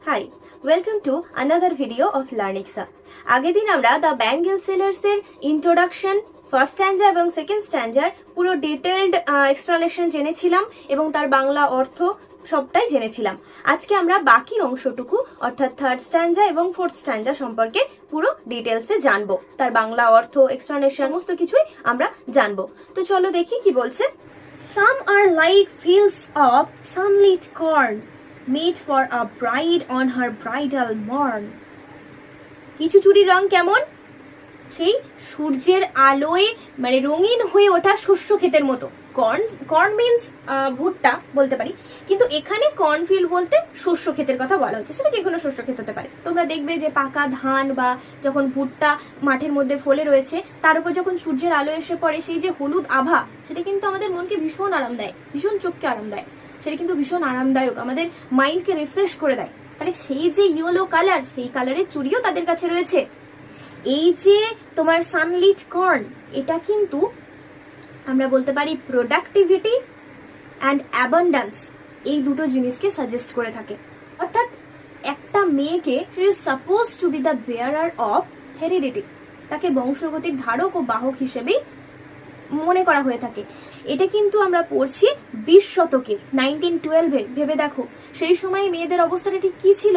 High, welcome to another video of Learnixa. আগের দিন আমরা দ্য ব্যাঙ্গেল সেলার্সের ইন্ট্রোডাকশন, ফার্স্ট স্ট্যান্জা এবং সেকেন্ড স্ট্যান্জার পুরো ডিটেলড এক্সপ্লানেশন জেনেছিলাম এবং তার বাংলা অর্থ সবটাই জেনেছিলাম। আজকে আমরা বাকি অংশটুকু অর্থাৎ থার্ড স্ট্যান্জা এবং ফোর্থ স্ট্যান্জা সম্পর্কে পুরো ডিটেলসে জানবো। তার বাংলা অর্থ, এক্সপ্লানেশন সমস্ত কিছুই আমরা জানবো। তো চলো দেখি কি বলছে। Some are like fields of sunlit corn made for a bride on her bridal morn. কিছু চুড়ির রং কেমন? সেই সূর্যের আলোয় মানে রঙিন হয়ে ওঠা শস্য ক্ষেতের মতো। কর্ন মিন্স ভুট্টা বলতে পারি, কিন্তু এখানে কর্নফিল্ড বলতে শস্য ক্ষেতের কথা বলা হচ্ছে। সেটা যে কোনো শস্য ক্ষেত হতে পারে। তোমরা দেখবে যে পাকা ধান বা যখন ভুট্টা মাঠের মধ্যে ফলে রয়েছে, তার উপর যখন সূর্যের আলো এসে পড়ে, সেই যে হলুদ আভা, সেটা কিন্তু আমাদের মনকে ভীষণ আরাম দেয়, ভীষণ চোখকে আরাম দেয়। সেটা কিন্তু ভীষণ আরামদায়ক, আমাদের মাইন্ডকে রিফ্রেশ করে দেয়। তাহলে সেই যে ইয়েলো কালার, সেই কালারের চুড়িও তাদের কাছে রয়েছে। এই যে তোমার সানলিট কর্ন, এটা কিন্তু আমরা বলতে পারি প্রোডাক্টিভিটি অ্যান্ড অ্যাবান্ডান্স, এই দুটো জিনিসকে সাজেস্ট করে থাকে। অর্থাৎ একটা মেয়েকে she is suppose two B the bearer of heredity, তাকে বংশগতির ধারক ও বাহক হিসেবেই মনে করা হয়ে থাকে। এটা কিন্তু আমরা পড়ছি 20 শতকে, 1912-এ। ভেবে দেখো সেই সময় মেয়েদের অবস্থাটা ঠিক কি ছিল।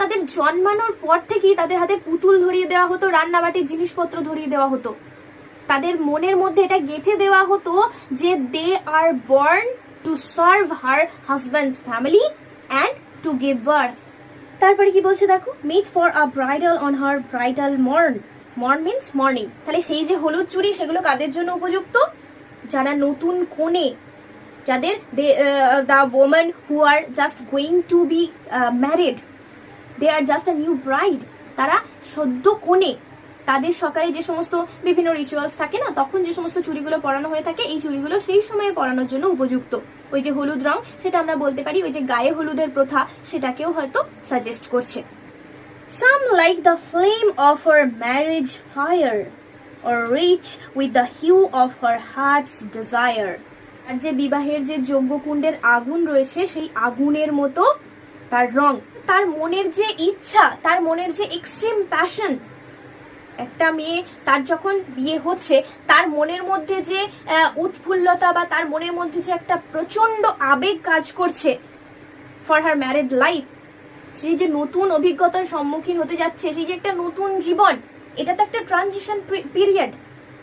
তাদের জন্মানোর পর থেকেই তাদের হাতে পুতুল ধরিয়ে দেওয়া হতো, রান্নাবাটির জিনিসপত্র ধরিয়ে দেওয়া হতো। তাদের মনের মধ্যে এটা গেঁথে দেওয়া হতো যে they are born to serve her husbands family and to give birth. তারপরে কি বলছে দেখো, made for a bridal on her bridal morn. Morn means morning. তাহলে সেই যে হলুদ চুড়ি, সেগুলো কাদের জন্য উপযুক্ত? যারা নতুন কনে, যাদের the women who are just going to be married, they are just a new bride, তারা সদ্য কনে। তাদের সকালে যে সমস্ত বিভিন্ন রিচুয়ালস থাকে না, তখন যে সমস্ত চুড়িগুলো পরানো হয়ে থাকে, এই চুড়িগুলো সেই সময়ে পরানোর জন্য উপযুক্ত। ওই যে হলুদ রং, সেটা আমরা বলতে পারি ওই যে গায়ে হলুদের প্রথা, সেটাকেও হয়তো সাজেস্ট করছে। Some like the flame of her marriage fire or reach with the hue of her heart's desire. আর যে বিবাহের যে যজ্ঞকুণ্ডের আগুন রয়েছে, সেই আগুনের মতো তার রং। তার মনের যে ইচ্ছা, তার মনের যে এক্সট্রিম প্যাশন। একটা মেয়ে, তার যখন বিয়ে হচ্ছে, তার মনের মধ্যে যে উৎফুল্লতা বা তার মনের মধ্যে যে একটা প্রচন্ড আবেগ কাজ করছে ফর হার ম্যারিড লাইফ, সেই যে নতুন অভিজ্ঞতার সম্মুখীন হতে যাচ্ছে, সেই যে একটা নতুন জীবন, এটা তো একটা ট্রানজিশন পিরিয়ড।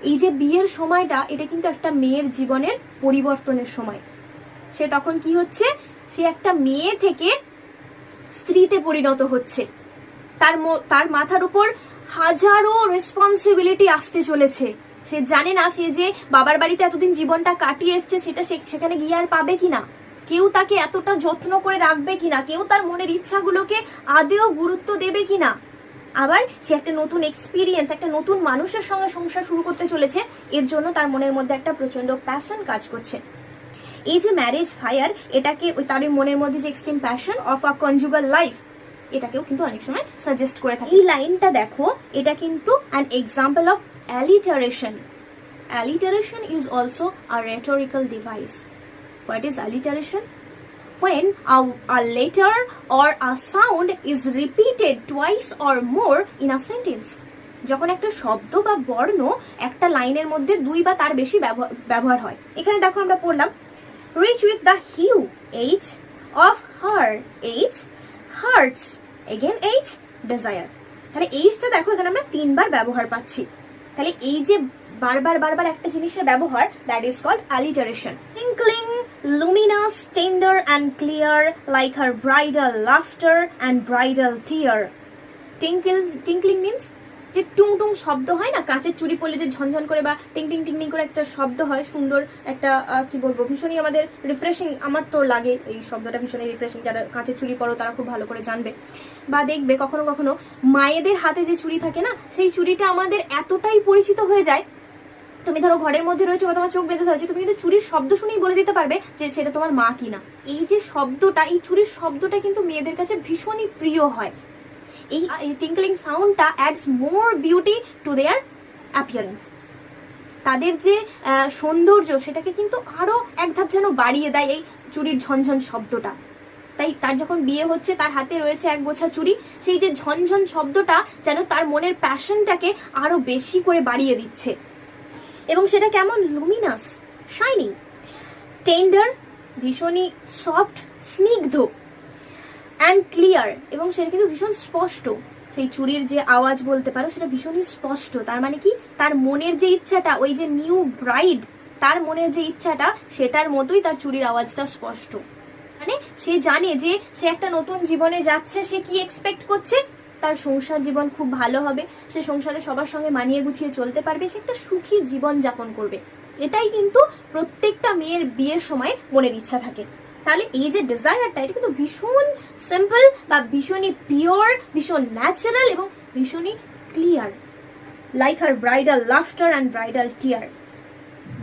এই যে বিয়ের সময়টা, এটা কিন্তু একটা মেয়ের জীবনের পরিবর্তনের সময়। সে তখন কি হচ্ছে, সে একটা মেয়ে থেকে স্ত্রীতে পরিণত হচ্ছে। তার মাথার উপর হাজারো রেসপন্সিবিলিটি আসতে চলেছে। সে জানে না সে যে বাবার বাড়িতে এতদিন জীবনটা কাটিয়ে এসছে, সেটা সেখানে গিয়ে আর পাবে কিনা, কেউ তাকে এতটা যত্ন করে রাখবে কিনা, কেউ তার মনের ইচ্ছাগুলোকে আদেও গুরুত্ব দেবে কিনা। আবার সে একটা নতুন এক্সপিরিয়েন্স, একটা নতুন মানুষের সঙ্গে সংসার শুরু করতে চলেছে। এর জন্য তার মনের মধ্যে একটা প্রচন্ড প্যাশন কাজ করছে। এই যে ম্যারেজ ফায়ার, এটাকে তার মনের মধ্যে যে extreme passion of a conjugal life, এটাকেও কিন্তু অনেক সময় সাজেস্ট করে থাকে। এই লাইনটা দেখো, এটা কিন্তু an example of alliteration. Alliteration is also a rhetorical device. What is alliteration? When a letter or a sound is repeated twice or more in a sentence. যখন একটা শব্দ বা বর্ণ একটা লাইনের মধ্যে দুই বা তার বেশি ব্যবহার হয়। এখানে দেখো আমরা পড়লাম reach with the hue H of her H hearts again H desire. তাহলে এইচটা দেখো এখানে আমরা 3 বার ব্যবহার পাচ্ছি। তাহলে এই যে বারবার একটা জিনিসের ব্যবহার, that is called alliteration. Twinkling, luminous, tender and clear like her bridal laughter and bridal tear. Tinkling means যে টুং টুং শব্দ হয় না, কাঁচের চুড়ি পরলে যে ঝনঝন করে বা টিং টিং টিং টিং করে একটা শব্দ হয়, সুন্দর একটা কি বলবো, ভীষণই আমাদের রিফ্রেশিং। আমার তো লাগে এই শব্দটা ভীষণই রিফ্রেশিং। যারা কাঁচের চুড়ি পরো তারা খুব ভালো করে জানবে। বা দেখবে কখনো কখনো মায়েদের হাতে যে চুড়ি থাকে না, সেই চুড়িটা আমাদের এতটাই পরিচিত হয়ে যায়, তুমি ধরো ঘরের মধ্যে রয়েছে বা তোমার চোখ বেঁধে ধরেছে, তুমি কিন্তু চুরির শব্দ শুনেই বলে দিতে পারবে যে সেটা তোমার মা কিনা। এই যে শব্দটা, এই চুরির শব্দটা কিন্তু মেয়েদের কাছে ভীষণই প্রিয় হয়। এই টিঙ্কলিং সাউন্ডটা ads more beauty to their appearance. তাদের যে সৌন্দর্য, সেটাকে কিন্তু আরো এক ধাপ যেন বাড়িয়ে দেয় এই চুরির ঝনঝন শব্দটা। তাই তার যখন বিয়ে হচ্ছে তার হাতে রয়েছে এক গোছা চুড়ি, সেই যে ঝনঝন শব্দটা যেন তার মনের প্যাশনটাকে আরো বেশি করে বাড়িয়ে দিচ্ছে। এবং সেটা কেমন? লুমিনাস, শাইনিং, টেন্ডার, ভীষণই সফট, স্নিগ্ধ অ্যান্ড ক্লিয়ার, এবং সেটা কিন্তু ভীষণ স্পষ্ট। সেই চুড়ির যে আওয়াজ বলতে পারো সেটা ভীষণই স্পষ্ট। তার মানে কি, তার মনের যে ইচ্ছাটা, ওই যে নিউ ব্রাইড, তার মনের যে ইচ্ছাটা সেটার মতোই তার চুড়ির আওয়াজটা স্পষ্ট। মানে সে জানে যে সে একটা নতুন জীবনে যাচ্ছে। সে কি এক্সপেক্ট করছে? তার সংসার জীবন খুব ভালো হবে, সে সংসারে সবার সঙ্গে মানিয়ে গুছিয়ে চলতে পারবে, সে একটা সুখী জীবন যাপন করবে। এটাই কিন্তু প্রত্যেকটা মেয়ের বিয়ের সময় মনের ইচ্ছা থাকে। তাহলে এই যে ডিজায়ারটা, এটা কিন্তু ভীষণ সিম্পল বা ভীষণই পিওর, ভীষণ ন্যাচারাল এবং ভীষণই clear. Like her bridal laughter and bridal tear,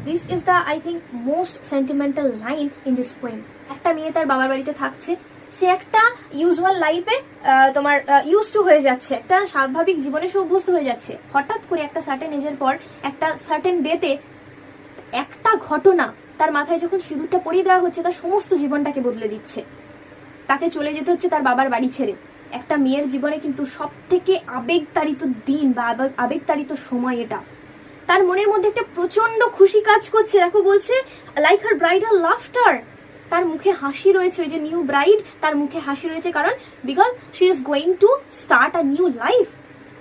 this is the I think most sentimental line in this poem. একটা মেয়ে তার বাবার বাড়িতে থাকছে, সে একটা ইউজুয়াল লাইফে তোমার ইউজ টু হয়ে যাচ্ছে, একটা স্বাভাবিক জীবনে সে অভ্যস্ত হয়ে যাচ্ছে। হঠাৎ করে একটা সার্টেন এজের পর, একটা সার্টেন ডেতে একটা ঘটনা তার মাথায় যখন সিঁদুরটা পরিয়ে দেওয়া হচ্ছে, তার সমস্ত জীবনটাকে বদলে দিচ্ছে। তাকে চলে যেতে হচ্ছে তার বাবার বাড়ি ছেড়ে। একটা মেয়ের জীবনে কিন্তু সব থেকে আবেগতাড়িত দিন বা আবেগতাড়িত সময় এটা। তার মনের মধ্যে একটা প্রচন্ড খুশি কাজ করছে। দেখো বলছে লাইক হার ব্রাইডাল লাফটার, তার মুখে হাসি রয়েছে। ওই যে নিউ ব্রাইড, তার মুখে হাসি রয়েছে, কারণ because she is going to start a new life,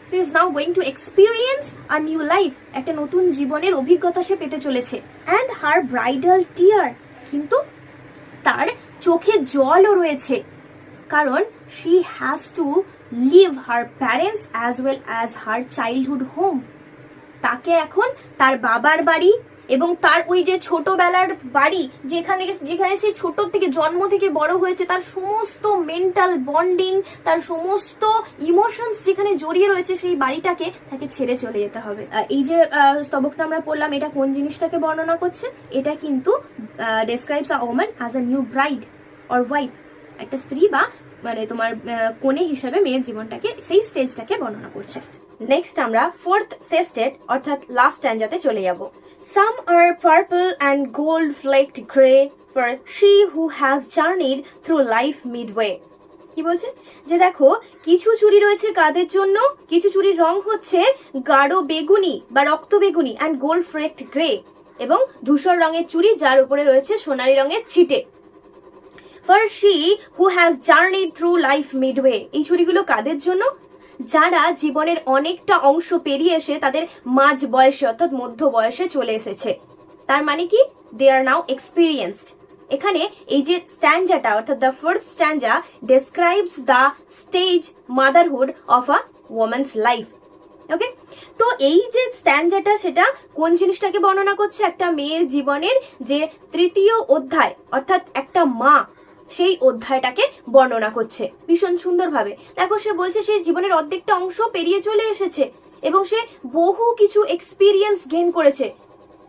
she is now going to experience a new life, একটা নতুন জীবনের অভিজ্ঞতা সে পেতে চলেছে। অ্যান্ড হার ব্রাইডাল টিয়ার, কিন্তু তার চোখে জলও রয়েছে, কারণ she has to leave her parents as well as her childhood home. তাকে এখন তার বাবার বাড়ি এবং তার ওই যে ছোটবেলার বাড়ি, যেখানে সে ছোট থেকে জন্ম থেকে বড় হয়েছে, তার সমস্ত মেন্টাল বন্ডিং, তার সমস্ত ইমোশনস যেখানে জড়িয়ে রয়েছে, সেই বাড়িটাকে তাকে ছেড়ে চলে যেতে হবে। এই যে স্তবকটা আমরা পড়লাম, এটা কোন জিনিসটাকে বর্ণনা করছে? এটা কিন্তু describes a woman as a new bride or wife, একটা স্ত্রী বা মানে তোমার কোণে হিসাবে মেয়ের জীবনটাকে, সেই স্টেজটাকে বর্ণনা করছে। নেক্সট আমরা ফোর্থ সেস্টেড অর্থাৎ লাস্ট স্ট্যাঞ্জাতে চলে যাব। Some are purple and gold flaked grey for she who has journeyed through life midway. কি বলছে? যে দেখো, কিছু চুড়ি রয়েছে কাদের জন্য, কিছু চুড়ির রং হচ্ছে গাঢ় বেগুনি বা রক্ত বেগুনি, অ্যান্ড গোল্ড ফ্লেকড গ্রে, এবং ধূসর রঙের চুড়ি যার উপরে রয়েছে সোনালী রঙের ছিটে। For she who has journeyed through life midway, এই চুড়িগুলো কাদের জন্য? যারা জীবনের অনেকটা অংশ পেরিয়ে এসে তাদের মাঝ বয়সে অর্থাৎ মধ্য বয়সে চলে এসেছে। তার মানে কি? They are now experienced. এখানে এই যে স্ট্যাঞ্জাটা অর্থাৎ the fourth stanza describes the stage motherhood of a woman's life. Okay, তো এই যে স্ট্যাঞ্জাটা সেটা কোন জিনিসটাকে বর্ণনা করছে? একটা মেয়ের জীবনের যে তৃতীয় অধ্যায় অর্থাৎ একটা মা, সেই অধ্যায়টাকে বর্ণনা করছে ভীষণ সুন্দরভাবে। দেখো, সে বলছে সে জীবনের অর্ধেকটা অংশ পেরিয়ে চলে এসেছে এবং সে বহু কিছু এক্সপিরিয়েন্স গেইন করেছে।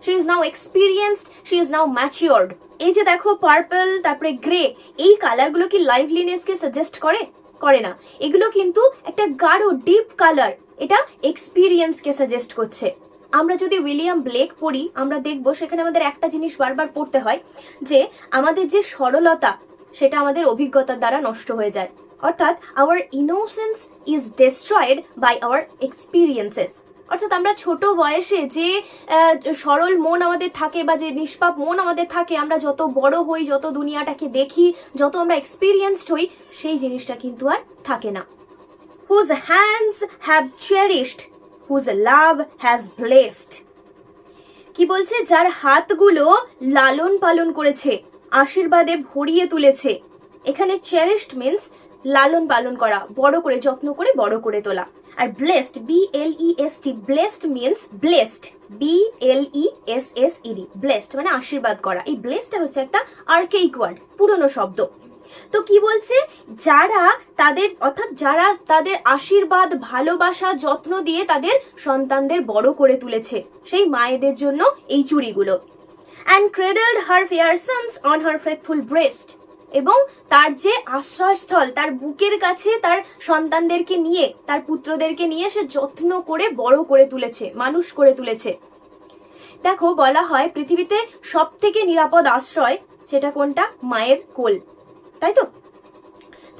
She is now experienced, she is now matured. এই যে দেখো পার্পল, তারপরে গ্রে, এই কালারগুলো কি লাইভলিনেসকে সাজেস্ট করে? করে না। এগুলো কিন্তু একটা গাঢ় ডিপ কালার, এটা এক্সপিরিয়েন্সকে সাজেস্ট করছে। আমরা যদি উইলিয়াম ব্লেক পড়ি, আমরা দেখবো সেখানে আমাদের একটা জিনিস বারবার পড়তে হয়, যে আমাদের যে সরলতা সেটা আমাদের অভিজ্ঞতার দ্বারা নষ্ট হয়ে যায়, অর্থাৎ our innocence is destroyed by our experiences. অর্থাৎ আমরা ছোট বয়সে যে সরল মন আমাদের থাকে বা যে নিষ্পাপ মন আমাদের থাকে, আমরা যত বড় হই, যত দুনিয়াটাকে দেখি, যত আমরা এক্সপিরিয়েন্সড হই, সেই জিনিসটা কিন্তু আর থাকে না। Whose hands have cherished, whose love has blessed. কি বলছে? যার হাতগুলো লালন পালন করেছে, আশীর্বাদে ভরিয়ে তুলেছে। এখানে চেরিশড মিন্স লালন পালন করা, বড় করে যত্ন করে বড় করে তোলা। Are blessed, BLEST, blessed means blessed, BLESSED, blessed মানে আশীর্বাদ করা। এই ব্লেসডটা হচ্ছে একটা আর্কেইক ওয়ার্ড, পুরনো শব্দ। তো কি বলছে? যারা তাদের অর্থাৎ যারা তাদের আশীর্বাদ, ভালোবাসা, যত্ন দিয়ে তাদের সন্তানদের বড় করে তুলেছে, সেই মায়েদের জন্য এই চুড়িগুলো। and cradled her fair sons on her faithful breast, এবং তার যে আশ্রয়স্থল, তার বুকের কাছে তার সন্তানদেরকে নিয়ে, তার পুত্রদেরকে নিয়ে সে যত্ন করে বড় করে তুলেছে, মানুষ করে তুলেছে। দেখো, বলা হয় পৃথিবীতে সব থেকে নিরাপদ আশ্রয় সেটা কোনটা? মায়ের কোল, তাই তো?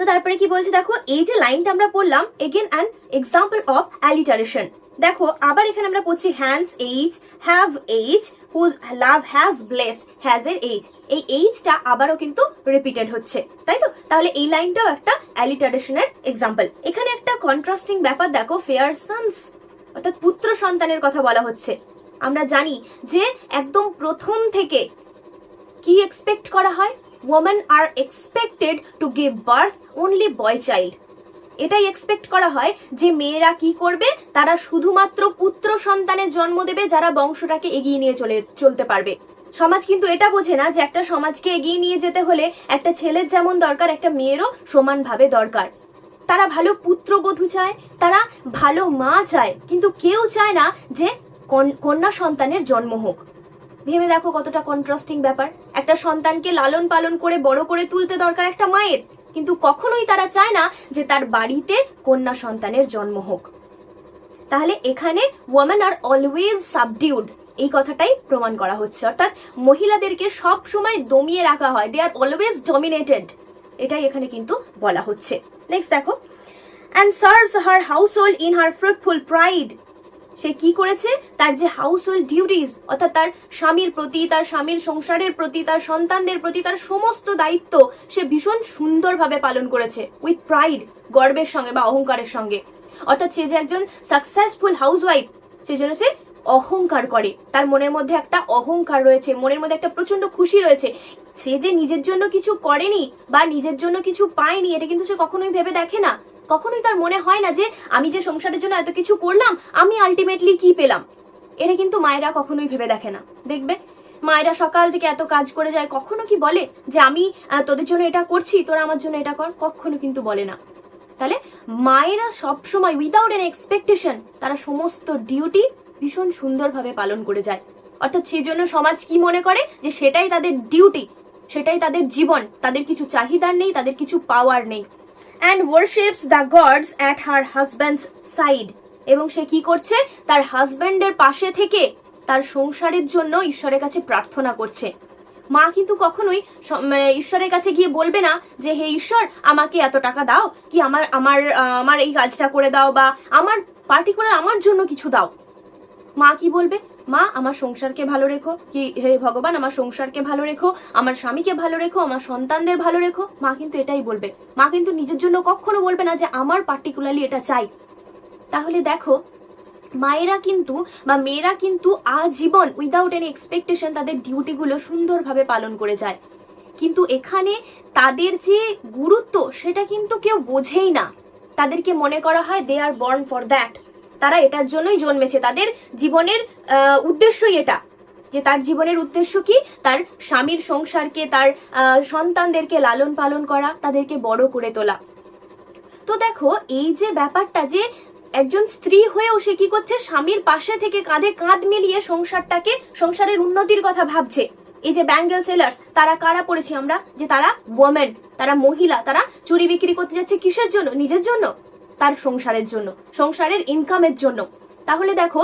তো তারপরে কি বলছে দেখো, এই যে লাইনটা আমরা পড়লাম, again an example of alliteration. দেখো আবার এখানে আমরা পড়ছি hands H, have H, whose love has blessed has এর এইজ। এই এইজটা আবারও কিন্তু রিপিটেড হচ্ছে, তাই তো? তাহলে এই লাইনটাও একটা অ্যালিটারেশনের এক্সাম্পল। এখানে একটা কন্ট্রাস্টিং ব্যাপার দেখো, ফেয়ার সন্স অর্থাৎ পুত্র সন্তানের কথা বলা হচ্ছে। আমরা জানি যে একদম প্রথম থেকে কি এক্সপেক্ট করা হয়, women are expected to give birth only boy child। এটাই এক্সপেক্ট করা হয় যে মেয়েরা কি করবে, তারা শুধুমাত্র পুত্র সন্তানের জন্ম দেবে যারা বংশটাকে এগিয়ে নিয়ে চলতে পারবে। সমাজ কিন্তু এটা বোঝে না যে একটা সমাজকে এগিয়ে নিয়ে যেতে হলে একটা ছেলের যেমন দরকার, একটা মেয়েরও সমানভাবে দরকার। তারা ভালো পুত্রবধূ চায়, তারা ভালো মা চায়, কিন্তু কেউ চায় না যে কন্যা সন্তানের জন্ম হোক। ভেবে দেখো কতটা কন্ট্রাস্টিং ব্যাপার। একটা সন্তানকে লালন পালন করে বড় করে তুলতে দরকার একটা মায়ের, কিন্তু কখনোই তারা চায় না যে তার বাড়িতে কন্যা সন্তানের জন্ম হোক। তাহলে এখানে ওয়ামেন আর অলওয়েজ সাবডিউড, এই কথাটাই প্রমাণ করা হচ্ছে। অর্থাৎ মহিলাদেরকে সব সময় দমিয়ে রাখা হয়, দে আর অলওয়েজ ডমিনেটেড, এটাই এখানে কিন্তু বলা হচ্ছে। নেক্সট দেখো, and serves her household in her fruitful pride. সে কি করেছে, তার যে হাউস হোল্ড ডিউটিস অর্থাৎ তার স্বামীর প্রতি, তার স্বামীর সংসারের প্রতি, তার সন্তানদের প্রতি, তার সমস্ত দায়িত্ব সে ভীষণ সুন্দরভাবে পালন করেছে, উইথ প্রাইড, গর্বের সঙ্গে বা অহংকারের সঙ্গে। অর্থাৎ সে যে একজন সাকসেসফুল হাউসওয়াইফ, সেজন্য সে অহংকার করে, তার মনের মধ্যে একটা অহংকার রয়েছে, মনের মধ্যে একটা প্রচন্ড খুশি রয়েছে। সে যে নিজের জন্য কিছু করেনি বা নিজের জন্য কিছু পায়নি, এটা কিন্তু সে কখনোই ভেবে দেখে না। কখনোই তার মনে হয় না যে আমি যে সংসারের জন্য এত কিছু করলাম, আমি আলটিমেটলি কি পেলাম। এটা কিন্তু মায়েরা কখনোই ভেবে দেখে না। দেখবে মায়েরা সকাল থেকে এত কাজ করে যায়, কখনো কি বলে যে আমি তোদের জন্য এটা করছি, তোরা আমার জন্য এটা কর? কখনো কিন্তু বলে না। তাহলে মায়েরা সবসময় উইদাউট এন এক্সপেকটেশন তারা সমস্ত ডিউটি ভীষণ সুন্দরভাবে পালন করে যায়। অর্থাৎ সেই জন্য সমাজ কি মনে করে যে সেটাই তাদের ডিউটি, সেটাই তাদের জীবন, তাদের কিছু চাহিদার নেই, তাদের কিছু পাওয়ার নেই। and worships the gods at her husband's side। এবং সে কি করছে, তার হাজব্যান্ডের পাশে থেকে তার সংসারের জন্য ঈশ্বরের কাছে প্রার্থনা করছে। মা কিন্তু কখনোই ঈশ্বরের কাছে গিয়ে বলবে না যে হে ঈশ্বর আমাকে এত টাকা দাও, কি আমার আমার আমার এই কাজটা করে দাও, বা আমার পার্টিকুলার আমার জন্য কিছু দাও। মা কি বলবে, মা আমার সংসারকে ভালো রেখো, কি হে ভগবান আমার সংসারকে ভালো রেখো, আমার স্বামীকে ভালো রেখো, আমার সন্তানদের ভালো রেখো। মা কিন্তু এটাই বলবে। মা কিন্তু নিজের জন্য কখনো বলবে না যে আমার পার্টিকুলারলি এটা চাই। তাহলে দেখো মায়েরা কিন্তু বা মেয়েরা কিন্তু আজীবন উইদাউট এনি এক্সপেকটেশন তাদের ডিউটিগুলো সুন্দরভাবে পালন করে যায়। কিন্তু এখানে তাদের যে গুরুত্ব সেটা কিন্তু কেউ বোঝেই না। তাদেরকে মনে করা হয় দে আর বর্ন ফর দ্যাট, তারা এটার জন্যই জন্মেছে, তাদের জীবনের উদ্দেশ্যই এটা, যে তার জীবনের উদ্দেশ্য কি, তার স্বামীর সংসারকে, তার সন্তানদেরকে লালন পালন করা, তাদেরকে বড় করে তোলা। তো দেখো এই যে ব্যাপারটা, যে একজন স্ত্রী হয়েও সে কি করছে, স্বামীর পাশে থেকে কাঁধে কাঁধ মিলিয়ে সংসারের উন্নতির কথা ভাবছে। এই যে ব্যাঙ্গেল সেলার্স, তারা কারা পড়েছি আমরা, যে তারা ওমেন, তারা মহিলা, তারা চুড়ি বিক্রি করতে যাচ্ছে কিসের জন্য, নিজের জন্য, তার সংসারের জন্য, সংসারের ইনকামের জন্য। তাহলে দেখো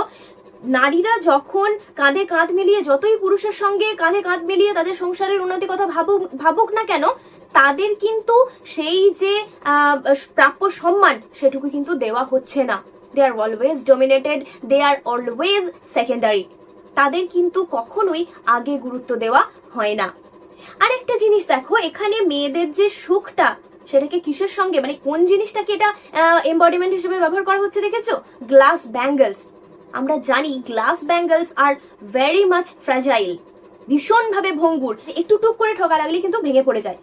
নারীরা যখন কাঁধে কাঁধ মিলিয়ে, যতই পুরুষের সঙ্গে কাঁধে কাঁধ মিলিয়ে তাদের সংসারের উন্নতির কথা ভাবুক না কেন, তাদের কিন্তু সেই যে প্রাপ্য সম্মান সেটুকু কিন্তু দেওয়া হচ্ছে না। দে are always dominated, they are always secondary, তাদের কিন্তু কখনোই আগে গুরুত্ব দেওয়া হয় না। আর একটা জিনিস দেখো, এখানে মেয়েদের যে সুখটা, সেটাকে কিসের সঙ্গে, মানে কোন জিনিসটাকে এটা এমবডিমেন্ট হিসেবে ব্যবহার করা হচ্ছে দেখেছো, গ্লাস ব্যাঙ্গলস। আমরা জানি glass bangles are very much fragile, ভীষণভাবে ভঙ্গুর, একটু টুক করে ঠকা লাগলে কিন্তু ভেঙে পড়ে যায়।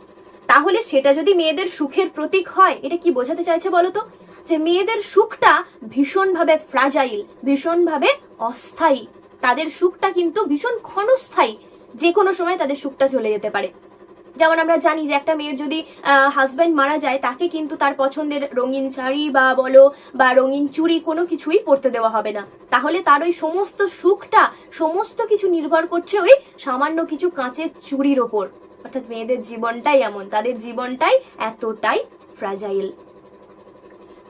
তাহলে সেটা যদি মেয়েদের সুখের প্রতীক হয়, এটা কি বোঝাতে চাইছে বলতো, যে মেয়েদের সুখটা ভীষণভাবে ফ্র্যাজাইল, ভীষণভাবে অস্থায়ী, তাদের সুখটা কিন্তু ভীষণ ক্ষণস্থায়ী, যে কোনো সময় তাদের সুখটা চলে যেতে পারে। যেমন আমরা জানি যে একটা মেয়ের যদি হাজব্যান্ড মারা যায়, তাকে কিন্তু তার পছন্দের রঙিন শাড়ি বা বলো বা রঙিন চুড়ি কোনো কিছুই পরতে দেওয়া হবে না। তাহলে তার ওই সমস্ত সুখটা, সমস্ত কিছু নির্ভর করছে ওই সামান্য কিছু কাঁচের চুড়ির ওপর। অর্থাৎ মেয়েদের জীবনটাই এমন, তাদের জীবনটাই এতটাই ফ্র্যাজাইল।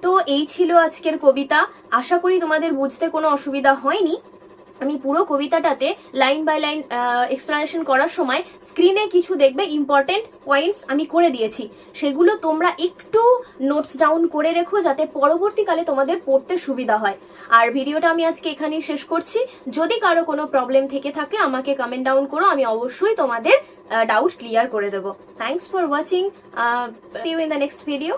তো এই ছিল আজকের কবিতা। আশা করি তোমাদের বুঝতে কোনো অসুবিধা হয়নি। আমি পুরো কবিতাটাতে লাইন বাই লাইন এক্সপ্লানেশন করার সময় স্ক্রিনে কিছু দেখবে ইম্পর্টেন্ট পয়েন্টস আমি করে দিয়েছি, সেগুলো তোমরা একটু নোটস ডাউন করে রেখো যাতে পরবর্তীকালে তোমাদের পড়তে সুবিধা হয়। আর ভিডিওটা আমি আজকে এখানেই শেষ করছি। যদি কারো কোনো প্রবলেম থেকে থাকে আমাকে কমেন্ট ডাউন করো, আমি অবশ্যই তোমাদের ডাউট ক্লিয়ার করে দেবো। Thanks for watching, see you in the next video.